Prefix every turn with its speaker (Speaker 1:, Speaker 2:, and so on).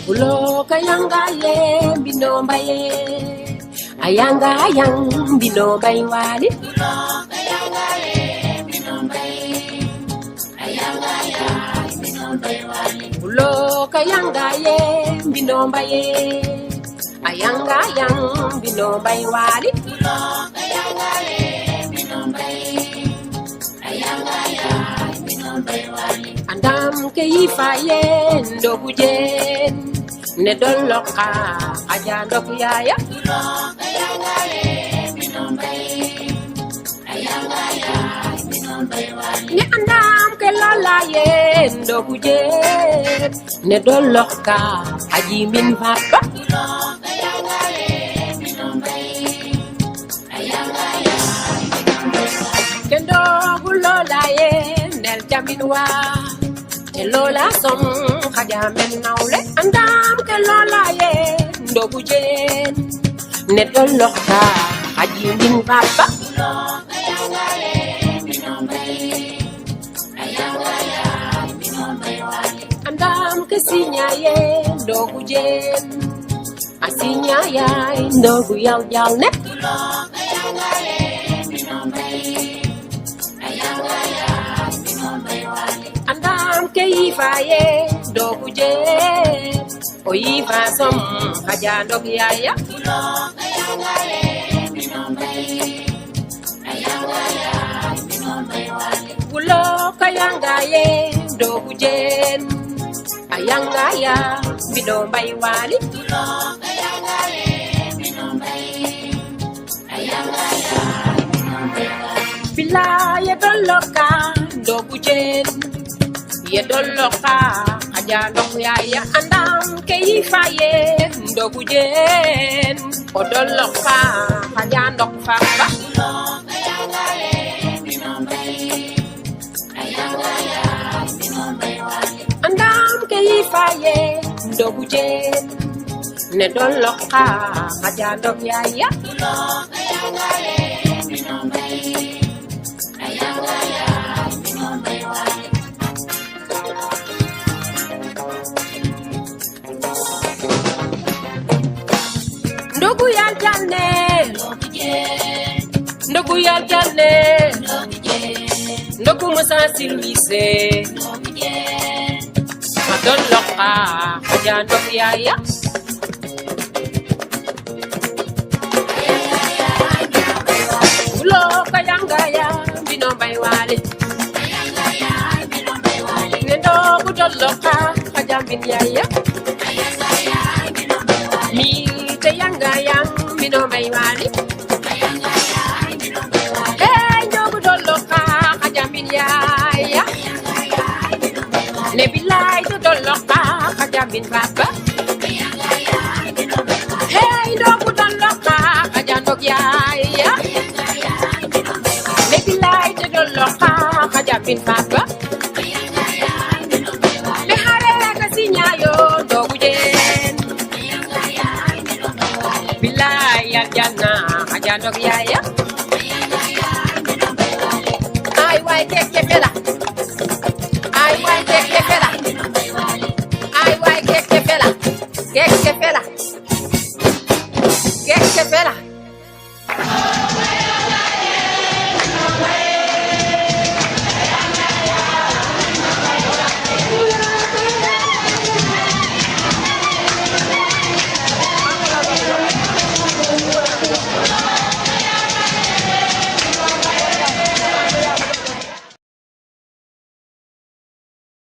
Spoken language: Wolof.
Speaker 1: Ulo kayanga ye binomba ye ayanga ayang binomba wali ulo kayanga ye binomba ye ayanga ayang binomba wali ulo kayanga ye binomba ye ayanga ayang binomba wali ulo kayanga ye binomba ye ayanga ayang binomba wali andam ke ifaye ndobujen ne doloka aja ndok yaya doloka yanga ye binombai ayanga ya binombai wali ne andam ke lala ye ndokuje ne doloka aji min papa doloka yanga ye binombai ayanga ya binombai wali kendo bulola ye nel jaminwa lola som khaja men nawle andam ke lola ye ndogu jen ne dolokta aji min papa lola yanga ye binombe ayanga ya binombe wali andam ke sinya ye ndogu jen asinya ya ndogu yaw yaw ne lola yanga ye binombe ayanga ya binombe wali andam ke ifaye dokuje o ifa som haja ndok yaya lo kayanga ye binombe ayanga ya binombe wali lo kayanga ye dokuje ayanga ya binombe wali lo kayanga ye binombe ayanga ya binombe wali bilaye doloka dokuje ye doloka aja ndok yaya andam ke ifaye ndogujen o doloka aja ndok papa doloka yanga ye binombe ayanga ya binombe wali andam ke ifaye ndogujen ne doloka aja ndok yaya doloka yanga ye binombe ayanga ya binombe wali ndogu ya jane ndogu ya jane ndogu musa silmise madon loka aja ndok yaya ulo kayanga ya binombai wali nendo budol loka aja bin yaya mi te yanga yang binombai wali hey ndogu doloka aja bin yaya ne bilai to doloka aja bin papa hey ndogu doloka aja ndok yaya ne bilai to doloka aja bin papa ne hare ka sinyayo ndogu jen bilai ya jana aja ndok yaya ai wai tek tek la